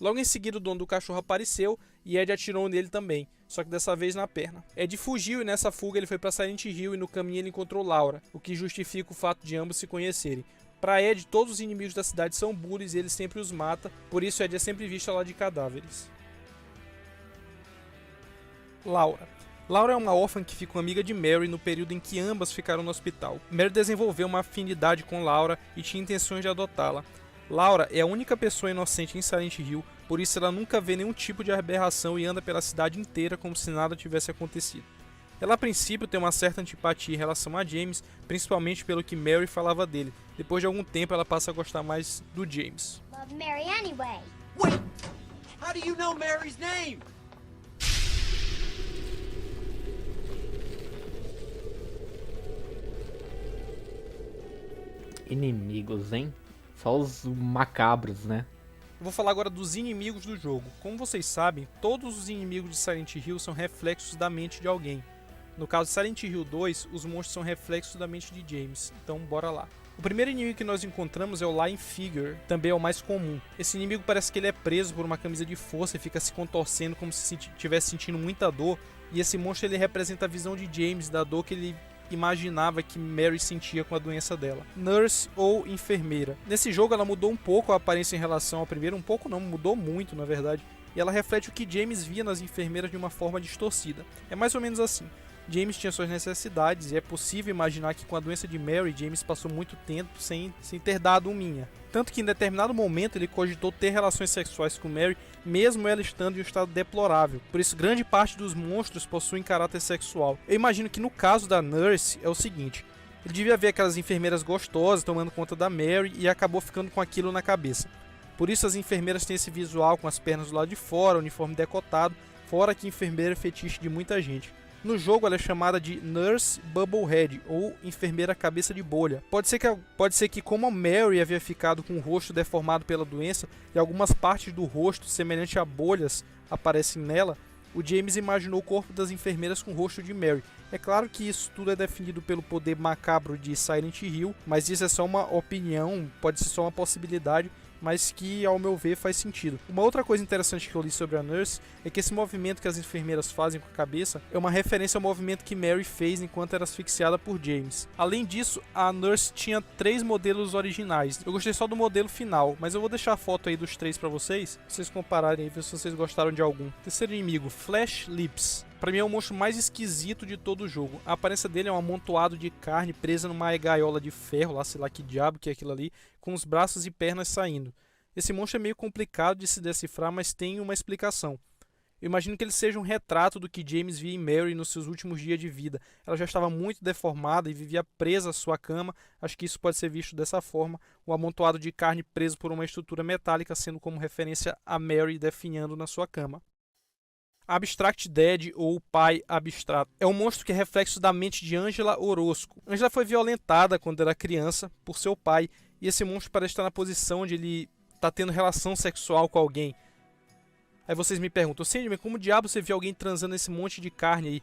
Logo em seguida o dono do cachorro apareceu e Ed atirou nele também, só que dessa vez na perna. Ed fugiu e nessa fuga ele foi para Silent Hill e no caminho ele encontrou Laura, o que justifica o fato de ambos se conhecerem. Para Ed, todos os inimigos da cidade são bullies e ele sempre os mata, por isso Ed é sempre visto ao lado de cadáveres. Laura. Laura é uma órfã que ficou amiga de Mary no período em que ambas ficaram no hospital. Mary desenvolveu uma afinidade com Laura e tinha intenções de adotá-la. Laura é a única pessoa inocente em Silent Hill, por isso ela nunca vê nenhum tipo de aberração e anda pela cidade inteira como se nada tivesse acontecido. Ela a princípio tem uma certa antipatia em relação a James, principalmente pelo que Mary falava dele. Depois de algum tempo ela passa a gostar mais do James. Love Mary anyway. Wait! How do you know Mary's name? Inimigos, hein? Só os macabros, né? Eu vou falar agora dos inimigos do jogo. Como vocês sabem, todos os inimigos de Silent Hill são reflexos da mente de alguém. No caso de Silent Hill 2, os monstros são reflexos da mente de James, então bora lá. O primeiro inimigo que nós encontramos é o Lying Figure, também é o mais comum. Esse inimigo parece que ele é preso por uma camisa de força e fica se contorcendo como se estivesse sentindo muita dor. E esse monstro ele representa a visão de James, da dor que ele imaginava que Mary sentia com a doença dela. Nurse ou enfermeira. Nesse jogo ela mudou um pouco a aparência em relação ao primeiro, um pouco não, mudou muito na verdade, e ela reflete o que James via nas enfermeiras de uma forma distorcida. É mais ou menos assim. James tinha suas necessidades e é possível imaginar que com a doença de Mary, James passou muito tempo sem ter dado um minha. Tanto que em determinado momento ele cogitou ter relações sexuais com Mary, mesmo ela estando em um estado deplorável. Por isso, grande parte dos monstros possuem caráter sexual. Eu imagino que no caso da Nurse é o seguinte: ele devia ver aquelas enfermeiras gostosas tomando conta da Mary e acabou ficando com aquilo na cabeça. Por isso as enfermeiras têm esse visual com as pernas do lado de fora, uniforme decotado, fora que enfermeira é fetiche de muita gente. No jogo ela é chamada de Nurse Bubblehead, ou enfermeira cabeça de bolha. Pode ser que como a Mary havia ficado com o rosto deformado pela doença e algumas partes do rosto semelhante a bolhas aparecem nela, o James imaginou o corpo das enfermeiras com o rosto de Mary. É claro que isso tudo é definido pelo poder macabro de Silent Hill, mas isso é só uma opinião, pode ser só uma possibilidade, mas que, ao meu ver, faz sentido. Uma outra coisa interessante que eu li sobre a Nurse é que esse movimento que as enfermeiras fazem com a cabeça é uma referência ao movimento que Mary fez enquanto era asfixiada por James. Além disso, a Nurse tinha 3 modelos originais. Eu gostei só do modelo final, mas eu vou deixar a foto aí dos 3 pra vocês compararem e ver se vocês gostaram de algum. Terceiro inimigo, Flesh Lips. Pra mim é o monstro mais esquisito de todo o jogo. A aparência dele é um amontoado de carne presa numa gaiola de ferro, lá sei lá que diabo que é aquilo ali, com os braços e pernas saindo. Esse monstro é meio complicado de se decifrar, mas tem uma explicação. Eu imagino que ele seja um retrato do que James via em Mary nos seus últimos dias de vida. Ela já estava muito deformada e vivia presa à sua cama. Acho que isso pode ser visto dessa forma. O amontoado de carne preso por uma estrutura metálica, sendo como referência a Mary definhando na sua cama. Abstract Dead, ou Pai Abstrato, é um monstro que é reflexo da mente de Angela Orozco. Angela foi violentada quando era criança por seu pai, e esse monstro parece estar na posição onde ele está tendo relação sexual com alguém. Aí vocês me perguntam, Sandman, como diabo você viu alguém transando esse monte de carne aí?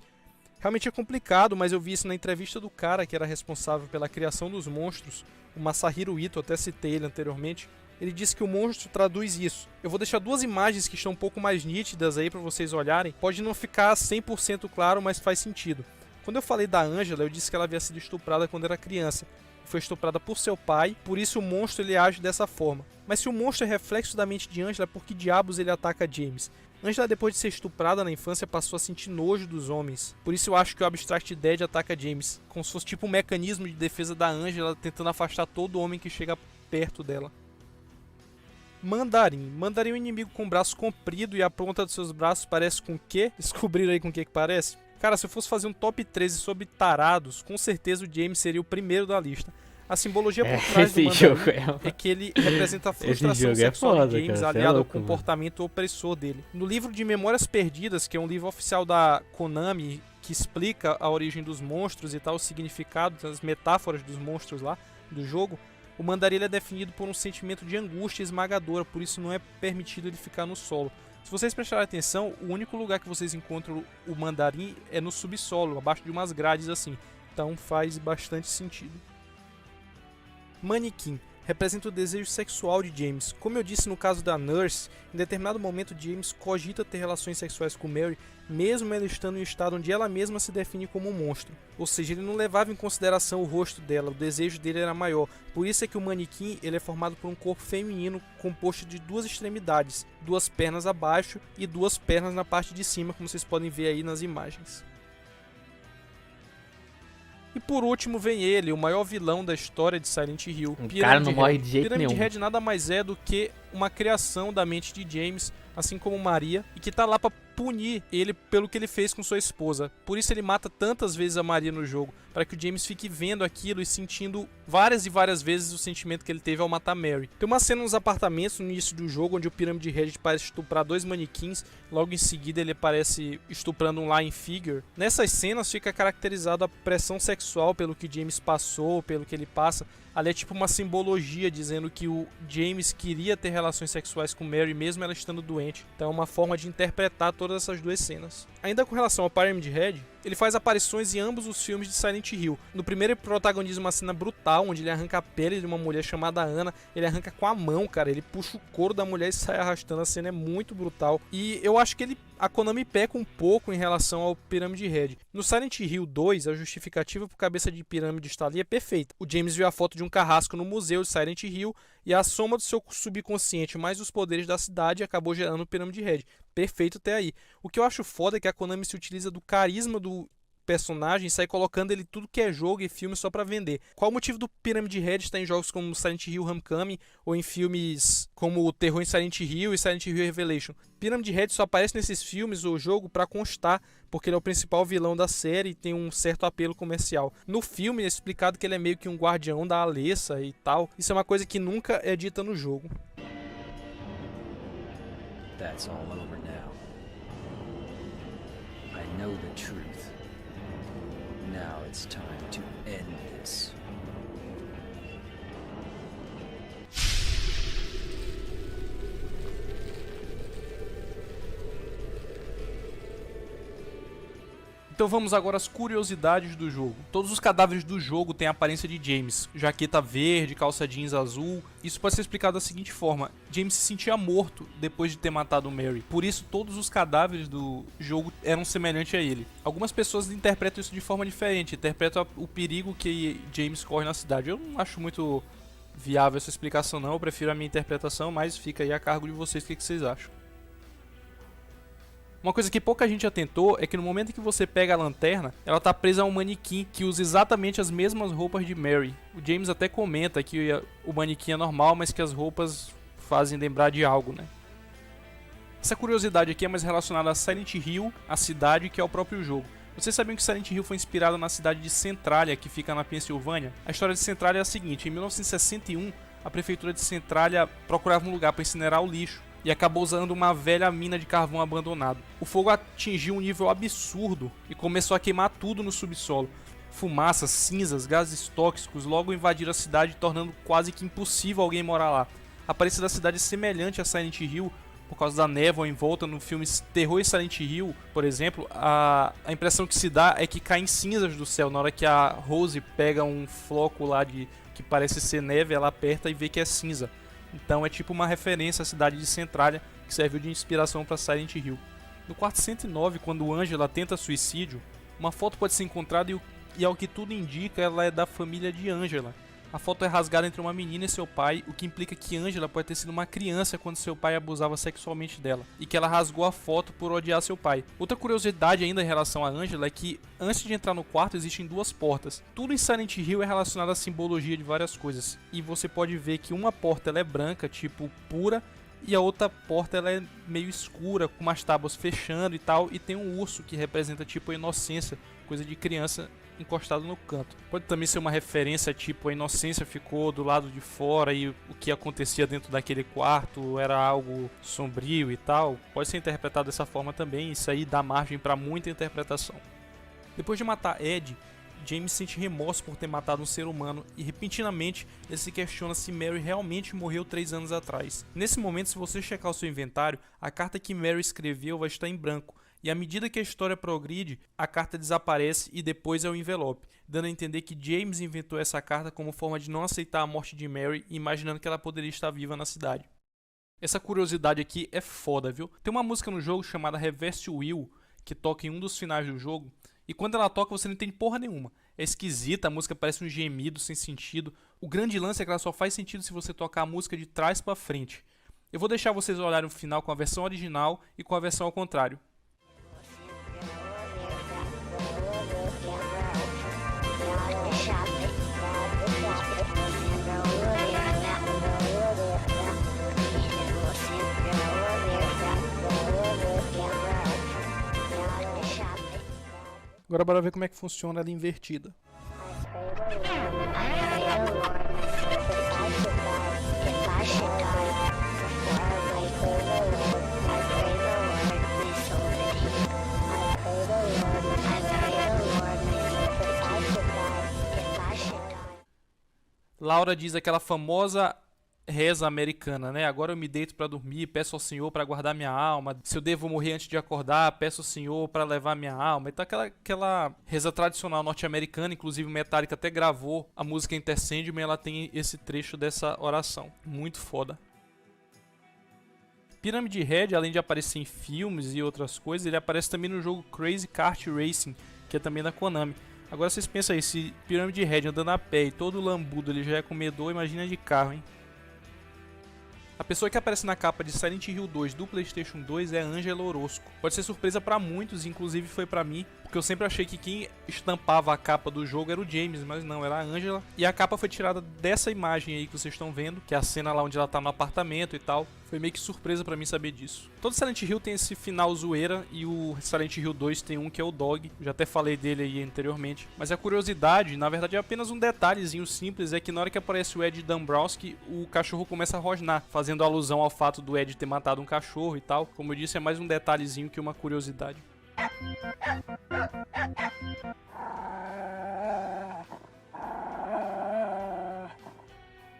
Realmente é complicado, mas eu vi isso na entrevista do cara que era responsável pela criação dos monstros, o Masahiro Ito, até citei ele anteriormente. Ele disse que o monstro traduz isso. Eu vou deixar 2 imagens que estão um pouco mais nítidas aí para vocês olharem. Pode não ficar 100% claro, mas faz sentido. Quando eu falei da Angela, eu disse que ela havia sido estuprada quando era criança. Foi estuprada por seu pai, por isso o monstro ele age dessa forma. Mas se o monstro é reflexo da mente de Angela, por que diabos ele ataca James? Angela, depois de ser estuprada na infância, passou a sentir nojo dos homens. Por isso eu acho que o Abstract Dead ataca James, como se fosse tipo um mecanismo de defesa da Angela, tentando afastar todo homem que chega perto dela. Mandarim. Mandarim é um inimigo com o braço comprido e a ponta dos seus braços parece com o quê? Descobriram aí com o que parece? Cara, se eu fosse fazer um top 13 sobre tarados, com certeza o James seria o primeiro da lista. A simbologia por trás do Mandarim é que ele representa a frustração sexual de James, aliado ao comportamento opressor dele. No livro de Memórias Perdidas, que é um livro oficial da Konami, que explica a origem dos monstros e tal, o significado, as metáforas dos monstros lá do jogo, o Mandarim ele é definido por um sentimento de angústia esmagadora, por isso não é permitido ele ficar no solo. Se vocês prestarem atenção, o único lugar que vocês encontram o Mandarim é no subsolo, abaixo de umas grades assim. Então faz bastante sentido. Manequim. Representa o desejo sexual de James. Como eu disse no caso da Nurse, em determinado momento James cogita ter relações sexuais com Mary, mesmo ela estando em um estado onde ela mesma se define como um monstro. Ou seja, ele não levava em consideração o rosto dela, o desejo dele era maior. Por isso é que o manequim ele é formado por um corpo feminino composto de 2 extremidades, 2 pernas abaixo e 2 pernas na parte de cima, como vocês podem ver aí nas imagens. E por último vem ele, o maior vilão da história de Silent Hill. O cara não morre de jeito nenhum. Pyramid Head nada mais é do que uma criação da mente de James, assim como Maria, e que tá lá pra punir ele pelo que ele fez com sua esposa. Por isso ele mata tantas vezes a Maria no jogo, para que o James fique vendo aquilo e sentindo várias e várias vezes o sentimento que ele teve ao matar Mary. Tem uma cena nos apartamentos no início do jogo onde o Pyramid Head parece estuprar 2 manequins, logo em seguida ele aparece estuprando um Lion Figure. Nessas cenas fica caracterizado a pressão sexual pelo que James passou, pelo que ele passa. Ali é tipo uma simbologia dizendo que o James queria ter relações sexuais com Mary mesmo ela estando doente. Então é uma forma de interpretar todas essas 2 cenas. Ainda com relação ao Pyramid Head, ele faz aparições em ambos os filmes de Silent Hill. No primeiro ele protagoniza uma cena brutal, onde ele arranca a pele de uma mulher chamada Ana, ele arranca com a mão, cara, ele puxa o couro da mulher e sai arrastando, a cena é muito brutal. E eu acho que a Konami peca um pouco em relação ao Pyramid Head. No Silent Hill 2, a justificativa pro cabeça de pirâmide estar ali é perfeita. O James viu a foto de um carrasco no museu de Silent Hill e a soma do seu subconsciente mais os poderes da cidade acabou gerando o Pyramid Head. Perfeito até aí. O que eu acho foda é que a Konami se utiliza do carisma do personagem e sai colocando ele tudo que é jogo e filme só pra vender. Qual o motivo do Pyramid Head estar em jogos como Silent Hill Homecoming ou em filmes como o Terror em Silent Hill e Silent Hill Revelation? Pyramid Head só aparece nesses filmes ou jogo pra constar, porque ele é o principal vilão da série e tem um certo apelo comercial. No filme é explicado que ele é meio que um guardião da Alessa e tal. Isso é uma coisa que nunca é dita no jogo. That's all over now. I know the truth. Now it's time to end this. Então vamos agora às curiosidades do jogo. Todos os cadáveres do jogo têm a aparência de James. Jaqueta verde, calça jeans azul. Isso pode ser explicado da seguinte forma. James se sentia morto depois de ter matado Mary. Por isso todos os cadáveres do jogo eram semelhantes a ele. Algumas pessoas interpretam isso de forma diferente. Interpretam o perigo que James corre na cidade. Eu não acho muito viável essa explicação não. Eu prefiro a minha interpretação, mas fica aí a cargo de vocês. O que vocês acham? Uma coisa que pouca gente atentou é que no momento em que você pega a lanterna, ela tá presa a um manequim que usa exatamente as mesmas roupas de Mary. O James até comenta que o manequim é normal, mas que as roupas fazem lembrar de algo, né? Essa curiosidade aqui é mais relacionada a Silent Hill, a cidade, que é o próprio jogo. Vocês sabiam que Silent Hill foi inspirado na cidade de Centralia, que fica na Pensilvânia? A história de Centralia é a seguinte: em 1961, a prefeitura de Centralia procurava um lugar para incinerar o lixo e acabou usando uma velha mina de carvão abandonado. O fogo atingiu um nível absurdo e começou a queimar tudo no subsolo. Fumaça, cinzas, gases tóxicos logo invadiram a cidade, tornando quase que impossível alguém morar lá. A aparência da cidade é semelhante a Silent Hill por causa da névoa em volta. No filme Terror em Silent Hill, por exemplo, a impressão que se dá é que caem cinzas do céu. Na hora que a Rose pega um floco lá que parece ser neve, ela aperta e vê que é cinza. Então é tipo uma referência à cidade de Centralia, que serviu de inspiração para Silent Hill. No quarto 109, quando Angela tenta suicídio, uma foto pode ser encontrada e ao que tudo indica, ela é da família de Angela. A foto é rasgada entre uma menina e seu pai, o que implica que Angela pode ter sido uma criança quando seu pai abusava sexualmente dela, e que ela rasgou a foto por odiar seu pai. Outra curiosidade ainda em relação a Angela é que, antes de entrar no quarto, existem duas portas. Tudo em Silent Hill é relacionado à simbologia de várias coisas, e você pode ver que uma porta ela é branca, tipo pura, e a outra porta ela é meio escura, com umas tábuas fechando e tal, e tem um urso que representa tipo a inocência, coisa de criança encostado no canto. Pode também ser uma referência tipo a inocência ficou do lado de fora e o que acontecia dentro daquele quarto era algo sombrio e tal. Pode ser interpretado dessa forma também, isso aí dá margem para muita interpretação. Depois de matar Ed, James sente remorso por ter matado um ser humano e repentinamente ele se questiona se Mary realmente morreu 3 anos atrás. Nesse momento, se você checar o seu inventário, a carta que Mary escreveu vai estar em branco. E à medida que a história progride, a carta desaparece e depois é o envelope, dando a entender que James inventou essa carta como forma de não aceitar a morte de Mary e imaginando que ela poderia estar viva na cidade. Essa curiosidade aqui é foda, viu? Tem uma música no jogo chamada Reverse Wheel, que toca em um dos finais do jogo, e quando ela toca você não entende porra nenhuma. É esquisita, a música parece um gemido sem sentido. O grande lance é que ela só faz sentido se você tocar a música de trás pra frente. Eu vou deixar vocês olharem o final com a versão original e com a versão ao contrário. Agora bora ver como é que funciona ela invertida. Laura diz aquela famosa reza americana, né? Agora eu me deito para dormir, peço ao Senhor para guardar minha alma. Se eu devo morrer antes de acordar, peço ao Senhor para levar minha alma. Então aquela reza tradicional norte-americana, inclusive Metallica até gravou a música Enter Sandman, ela tem esse trecho dessa oração. Muito foda. Pyramid Head, além de aparecer em filmes e outras coisas, ele aparece também no jogo Crazy Kart Racing, que é também da Konami. Agora vocês pensam aí, se Pyramid Head andando a pé e todo lambudo ele já é comedor, imagina de carro, hein? A pessoa que aparece na capa de Silent Hill 2 do PlayStation 2 é Angela Orozco. Pode ser surpresa pra muitos, inclusive foi pra mim, porque eu sempre achei que quem estampava a capa do jogo era o James, mas não, era a Angela. E a capa foi tirada dessa imagem aí que vocês estão vendo, que é a cena lá onde ela tá no apartamento e tal. Foi meio que surpresa pra mim saber disso. Todo Silent Hill tem esse final zoeira e o Silent Hill 2 tem um que é o Dog. Já até falei dele aí anteriormente. Mas a curiosidade, na verdade é apenas um detalhezinho simples, é que na hora que aparece o Ed Dombrowski, o cachorro começa a rosnar, fazendo alusão ao fato do Ed ter matado um cachorro e tal. Como eu disse, é mais um detalhezinho que uma curiosidade.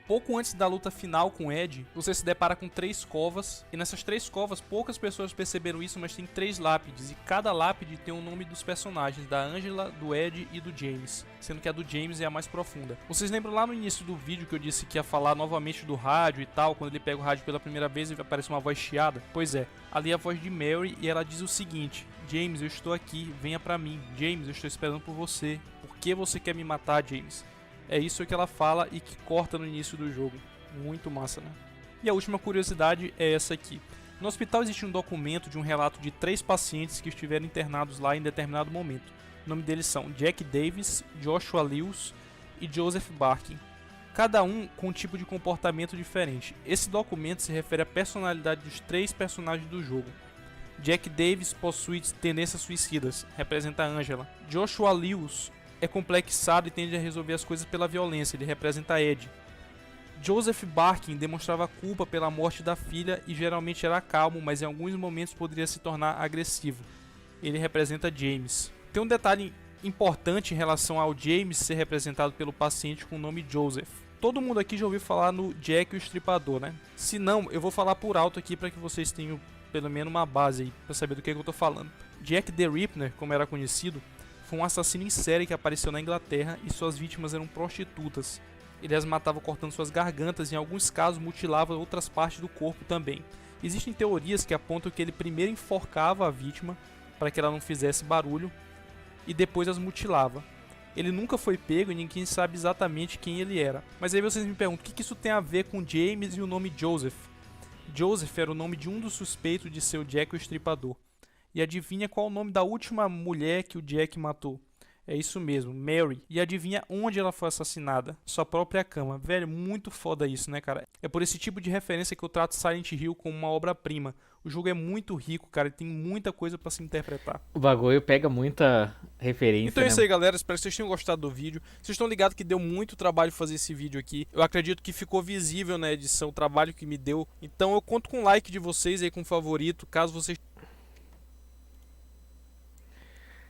Pouco antes da luta final com Ed, você se depara com 3 covas, e nessas 3 covas poucas pessoas perceberam isso, mas tem 3 lápides, e cada lápide tem o nome dos personagens, da Angela, do Ed e do James, sendo que a do James é a mais profunda. Vocês lembram lá no início do vídeo que eu disse que ia falar novamente do rádio e tal, quando ele pega o rádio pela primeira vez e aparece uma voz chiada? Pois é, ali é a voz de Mary e ela diz o seguinte: James, eu estou aqui, venha pra mim. James, eu estou esperando por você. Por que você quer me matar, James? É isso que ela fala e que corta no início do jogo. Muito massa, né? E a última curiosidade é essa aqui. No hospital existe um documento de um relato de 3 pacientes que estiveram internados lá em determinado momento. O nome deles são Jack Davis, Joshua Lewis e Joseph Barkin. Cada um com um tipo de comportamento diferente. Esse documento se refere à personalidade dos 3 personagens do jogo. Jack Davis possui tendências suicidas, representa a Angela. Joshua Lewis é complexado e tende a resolver as coisas pela violência, ele representa Ed. Joseph Barkin demonstrava culpa pela morte da filha e geralmente era calmo, mas em alguns momentos poderia se tornar agressivo. Ele representa James. Tem um detalhe importante em relação ao James ser representado pelo paciente com o nome Joseph. Todo mundo aqui já ouviu falar no Jack o Estripador, né? Se não, eu vou falar por alto aqui para que vocês tenham pelo menos uma base aí para saber do que eu tô falando. Jack the Ripper, como era conhecido, foi um assassino em série que apareceu na Inglaterra e suas vítimas eram prostitutas. Ele as matava cortando suas gargantas e em alguns casos mutilava outras partes do corpo também. Existem teorias que apontam que ele primeiro enforcava a vítima para que ela não fizesse barulho e depois as mutilava. Ele nunca foi pego e ninguém sabe exatamente quem ele era. Mas aí vocês me perguntam, o que isso tem a ver com James e o nome Joseph? Joseph era o nome de um dos suspeitos de ser o Jack o Estripador. E adivinha qual é o nome da última mulher que o Jack matou? É isso mesmo, Mary. E adivinha onde ela foi assassinada? Sua própria cama. Velho, muito foda isso, né, cara? É por esse tipo de referência que eu trato Silent Hill como uma obra-prima. O jogo é muito rico, cara, e tem muita coisa pra se interpretar. O bagulho pega muita referência, Então é isso né? aí, galera. Espero que vocês tenham gostado do vídeo. Vocês estão ligados que deu muito trabalho fazer esse vídeo aqui. Eu acredito que ficou visível na edição o trabalho que me deu. Então eu conto com o like de vocês aí, com o favorito, caso vocês...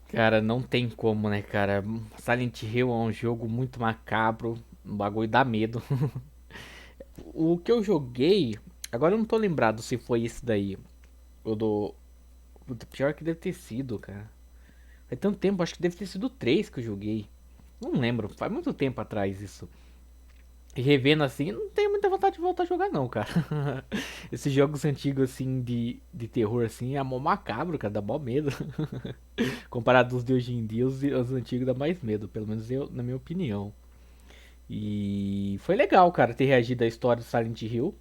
Cara, não tem como, né, cara? Silent Hill é um jogo muito macabro, um bagulho dá medo. O que eu joguei, agora eu não tô lembrado se foi esse daí. O do... O pior que deve ter sido, cara. Faz tanto tempo, acho que deve ter sido o 3 que eu joguei. Não lembro, faz muito tempo atrás isso. E revendo assim, não tenho muita vontade de voltar a jogar não, cara. Esses jogos antigos assim de terror assim, é mó macabro, cara, dá mó medo. Comparado aos de hoje em dia, os antigos dá mais medo, pelo menos eu, na minha opinião. E foi legal, cara, ter reagido à história do Silent Hill.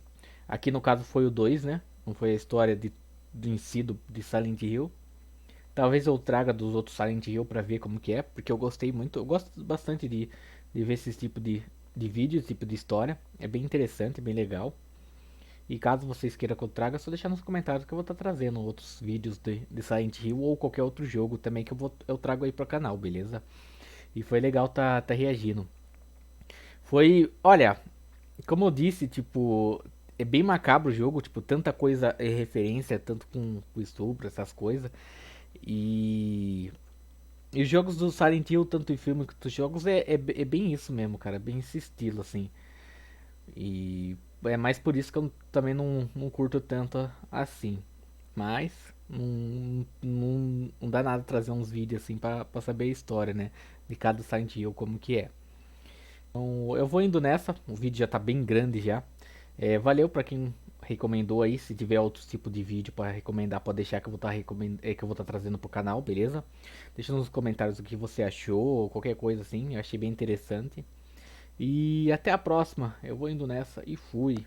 Aqui no caso foi o 2, né? Não foi a história em si de Silent Hill. Talvez eu traga dos outros Silent Hill pra ver como que é, porque eu gostei muito, eu gosto bastante de ver esse tipo de vídeo, esse tipo de história. É bem interessante, bem legal. E caso vocês queiram que eu traga, é só deixar nos comentários que eu vou estar trazendo outros vídeos de Silent Hill ou qualquer outro jogo também que eu trago aí pro canal, beleza? E foi legal tá reagindo. Foi, olha, como eu disse, tipo, é bem macabro o jogo, tipo, tanta coisa é referência, tanto com estupro, essas coisas. E os jogos do Silent Hill, tanto em filme quanto em jogos, é bem isso mesmo, cara, bem esse estilo, assim. E É mais por isso que eu também não curto tanto assim. Mas não dá nada trazer uns vídeos assim pra saber a história, né? De cada Silent Hill, como que é. Então eu vou indo nessa, o vídeo já tá bem grande já. Valeu pra quem recomendou aí. Se tiver outros tipos de vídeo pra recomendar, pode deixar que eu vou estar que eu vou estar trazendo pro canal, beleza? Deixa nos comentários o que você achou, qualquer coisa assim, eu achei bem interessante. E até a próxima. Eu vou indo nessa e fui.